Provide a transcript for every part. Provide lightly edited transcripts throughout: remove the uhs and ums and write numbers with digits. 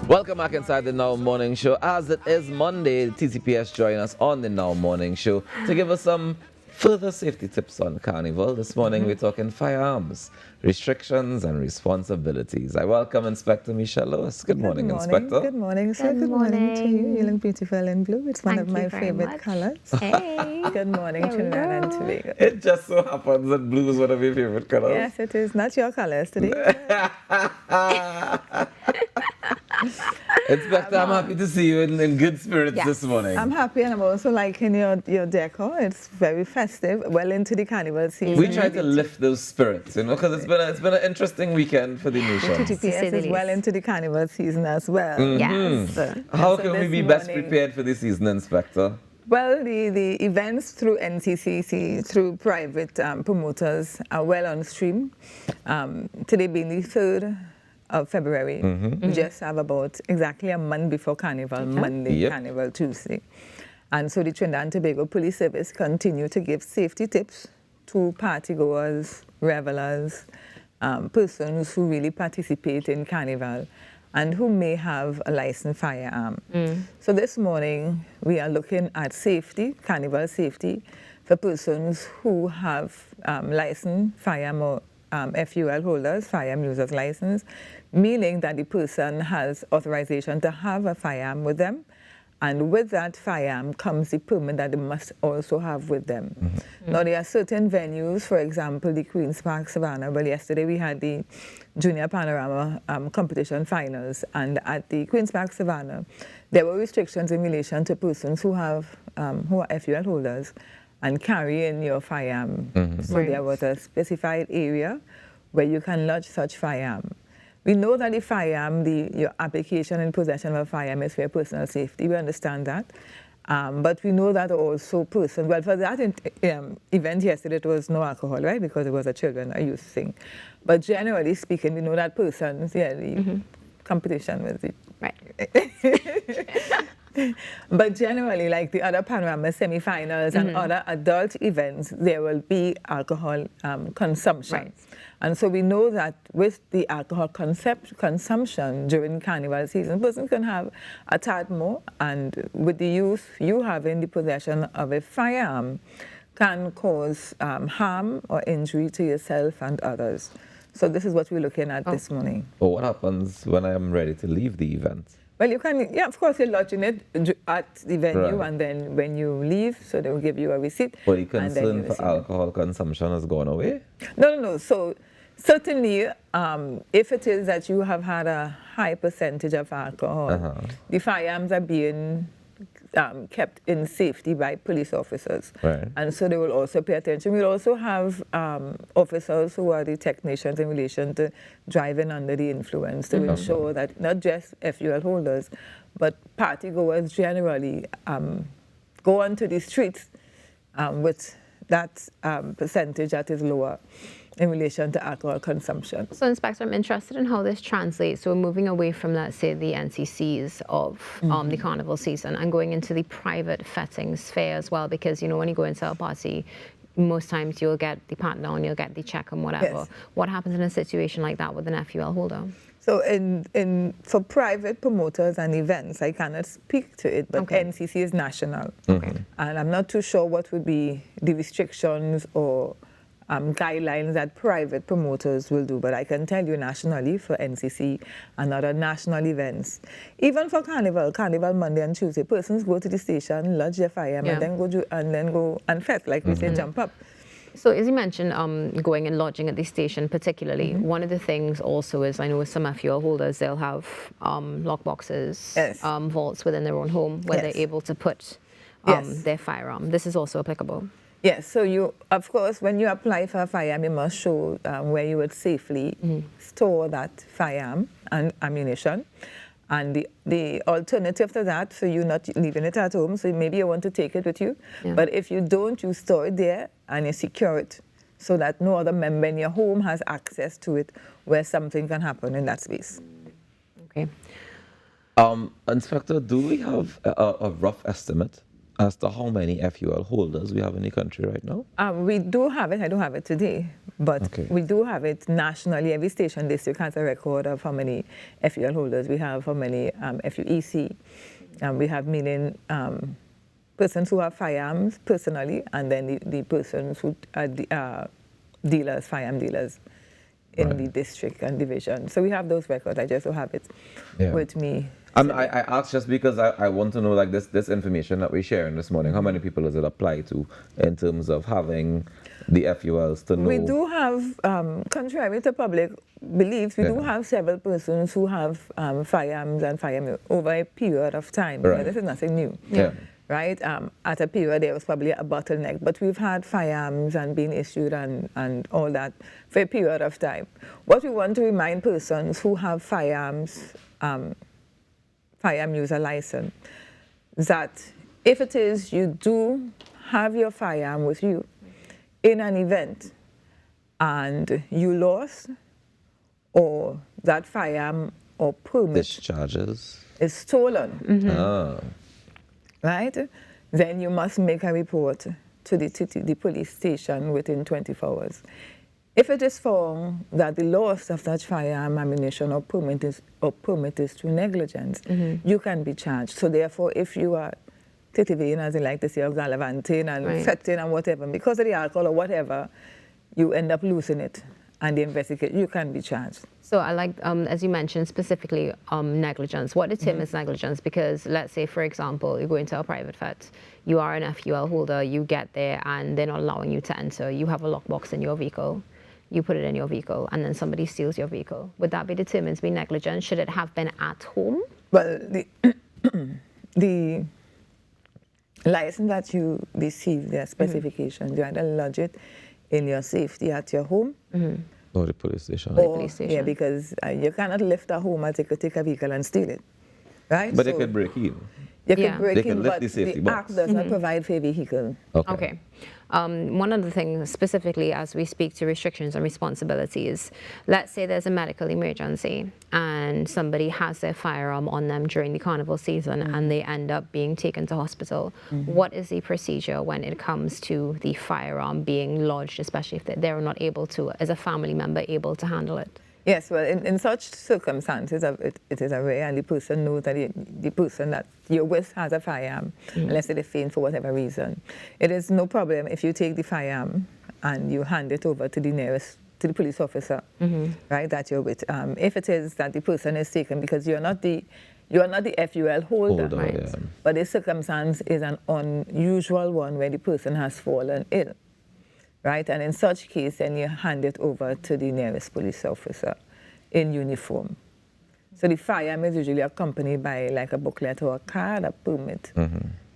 Welcome back inside the Now Morning Show. As it is Monday, TTPS join us on the Now Morning Show to give us some further safety tips on Carnival. This morning we're talking firearms, restrictions and responsibilities. I welcome Inspector Michelle Lewis. Good morning, Inspector. Good morning, sir. Good morning to you. You look beautiful in blue. It's one of my favorite colors. Hey. Good morning, Trinidad and Tobago. It just so happens that blue is one of your favorite colors. Yes, it is. Not your colors today. Inspector, I'm happy to see you in good spirits this morning. I'm happy, and I'm also liking your decor. It's very festive, well into the carnival season. We try to lift those spirits, because it's been an interesting weekend for the nation. TTPS is well into the carnival season as well. Yes. How can we be best prepared for the season, Inspector? Well, the events through NCCC, through private promoters are well on stream. Today being the 3rd of February, we just have about exactly a month before Carnival, Monday, Carnival, Tuesday. And so the Trinidad and Tobago Police Service continue to give safety tips to partygoers, revelers, persons who really participate in Carnival and who may have a licensed firearm. So this morning, we are looking at safety, Carnival safety, for persons who have licensed firearm or FUL holders, firearm users license, meaning that the person has authorization to have a firearm with them, and with that firearm comes the permit that they must also have with them. Now, there are certain venues, for example, the Queen's Park Savannah. Well, yesterday we had the Junior Panorama competition finals, and at the Queen's Park Savannah, there were restrictions in relation to persons who are FUL holders and carry in your firearm. So there was a specified area where you can lodge such firearm. We know that the firearm, your application and possession of a firearm is for your personal safety. We understand that. But we know that also for that event yesterday, it was no alcohol, right? Because it was a children, a youth thing. But generally speaking, we know that persons, the competition was it. Right. But generally, like the other panorama semi-finals and other adult events, there will be alcohol consumption. Right. And so we know that with the alcohol consumption during Carnival season, a person can have a tad more, and with the use you have in the possession of a firearm can cause harm or injury to yourself and others. So this is what we're looking at this morning. Well, what happens when I am ready to leave the event? Well, you can, of course, you're lodging it at the venue, and then when you leave, so they will give you a receipt. But the concern for alcohol consumption has gone away? No. So certainly, if it is that you have had a high percentage of alcohol, the firearms are being kept in safety by police officers. Right. And so they will also pay attention. We'll also have officers who are the technicians in relation to driving under the influence to ensure that not just FUL holders, but partygoers generally go onto the streets with that percentage that is lower in relation to alcohol consumption. So, Inspector, I'm interested in how this translates. So we're moving away from, let's say, the NCCs of the Carnival season and going into the private fetting sphere as well, because, when you go into a party, most times you'll get the pat down, you'll get the check and whatever. Yes. What happens in a situation like that with an FUL holder? So for private promoters and events, I cannot speak to it, but NCC is national. And I'm not too sure what would be the restrictions or guidelines that private promoters will do, but I can tell you nationally for NCC and other national events, even for Carnival Monday and Tuesday, persons go to the station, lodge their firearm, and then go and fet, like we say, jump up. So as you mentioned, going and lodging at the station particularly, one of the things also is, I know with some FUL holders, they'll have lock boxes, vaults within their own home where they're able to put their firearm. This is also applicable. Yes, so you, of course, when you apply for a firearm, you must show where you would safely store that firearm and ammunition. And the alternative to that, for you not leaving it at home, so maybe you want to take it with you. But if you don't, you store it there and you secure it so that no other member in your home has access to it where something can happen in that space. Okay. Inspector, do we have a rough estimate as to how many FUL holders we have in the country right now? We do have it. I don't have it today, but Okay. we do have it nationally. Every station district has a record of how many FUL holders we have, how many FUEC. We have meaning persons who have firearms personally, and then the persons who are dealers, firearm dealers in the district and division. So we have those records. I just don't have it with me. I asked just because I want to know, like, this information that we're sharing this morning, how many people does it apply to in terms of having the FULs to know? We do have, contrary to public beliefs, we do have several persons who have firearms and firearms over a period of time. Right. This is nothing new. Yeah. Right? At a period, there was probably a bottleneck, but we've had firearms and being issued and all that for a period of time. What we want to remind persons who have firearms, firearm user license, that if it is you do have your firearm with you in an event and you lost, or that firearm or permit Discharges. is stolen, Ah. right? Then you must make a report to the police station within 24 hours. If it is found that the loss of that firearm, ammunition, or permit is through negligence, you can be charged. So therefore, if you are titivating, as they like to say, or gallivanting and fetting and whatever, because of the alcohol or whatever, you end up losing it, and the investigate, you can be charged. So I like, as you mentioned, specifically negligence. What determines negligence? Because let's say, for example, you go into a private fet, you are an FUL holder, you get there and they're not allowing you to enter. You have a lockbox in your vehicle. You put it in your vehicle and then somebody steals your vehicle. Would that be determined to be negligence? Should it have been at home? Well, the license that you receive, their specifications, you either lodge it in your safety at your home, Or the police station. or, police station. yeah, because you cannot lift a home and take a vehicle and steal it, right? But So they could break in. you Yeah. can break They can in, lift but the safety the box. act does not provide for a vehicle. Okay. One of the things specifically as we speak to restrictions and responsibilities, let's say there's a medical emergency and somebody has their firearm on them during the carnival season and they end up being taken to hospital. What is the procedure when it comes to the firearm being lodged, especially if they're not able to, as a family member, able to handle it? Yes, well, in such circumstances, it is a rare, and the person knows that the person that you're with has a firearm, unless they faint for whatever reason. It is no problem if you take the firearm and you hand it over to the police officer, right, that you're with. If it is that the person is taken because you're not the FUL holder, Right. Yeah. but the circumstance is an unusual one where the person has fallen ill. Right, and in such case, then you hand it over to the nearest police officer in uniform. So the firearm is usually accompanied by like a booklet or a card, a permit,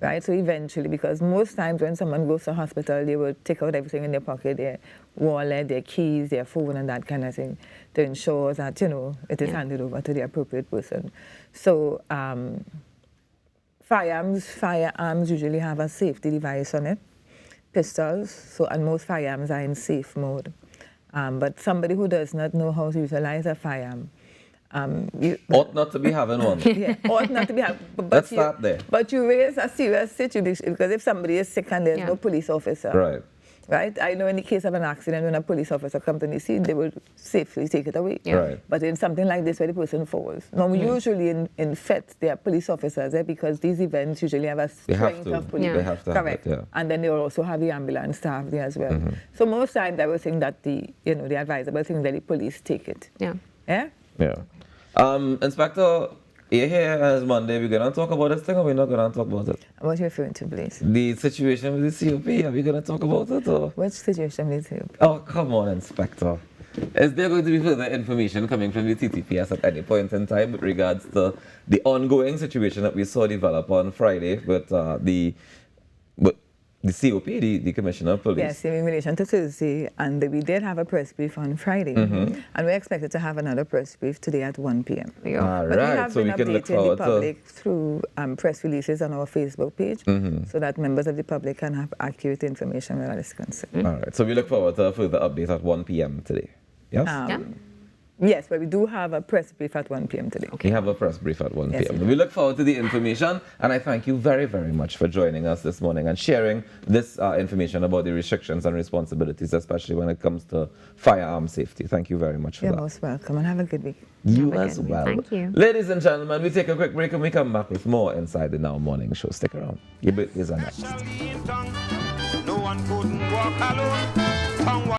right? So eventually, because most times when someone goes to hospital, they will take out everything in their pocket, their wallet, their keys, their phone, and that kind of thing, to ensure that, it is handed over to the appropriate person. So firearms usually have a safety device on it. Pistols, and most firearms are in safe mode. But somebody who does not know how to utilize a firearm, Ought not to be having one. ought not to be. But Let's start there. But you raise a serious situation, because if somebody is sick and there's no police officer, right? I know in the case of an accident, when a police officer comes to the scene, they will safely take it away. Right. But in something like this where the person falls, now usually in FETs, there are police officers there, because these events usually have a strength of police. They have to Correct. have it, And then they will also have the ambulance staff there as well. So most times I would think that the advisable thing is that the police take it. Yeah. Yeah? Inspector, you're here as Monday. We're going to talk about this thing, or we're not going to talk about it? What are you referring to, please? The situation with the COP, are we going to talk about it? Or? Which situation with you? Oh, come on, Inspector. Is there going to be further information coming from the TTPS at any point in time with regards to the ongoing situation that we saw develop on Friday with the COP, the Commissioner of Police? Yes, in relation to Thursday, and we did have a press brief on Friday, and we're expected to have another press brief today at 1 p.m. All But we right, have so been we can look updating forward the public through press releases on our Facebook page, so that members of the public can have accurate information where that is concerned. All right, so we look forward to a further update at 1 p.m. today. Yes? Yes, but we do have a press brief at 1 p.m. today. We have a press brief at 1 Yes, p.m. We look forward to the information, and I thank you very, very much for joining us this morning and sharing this information about the restrictions and responsibilities, especially when it comes to firearm safety. Thank you very much for You're that. most welcome, and have a good week. You Have a as good week. well. Thank you. Ladies and gentlemen, we take a quick break and we come back with more inside the Now Morning Show. Stick around. Your birthdays are next. No one couldn't walk alone.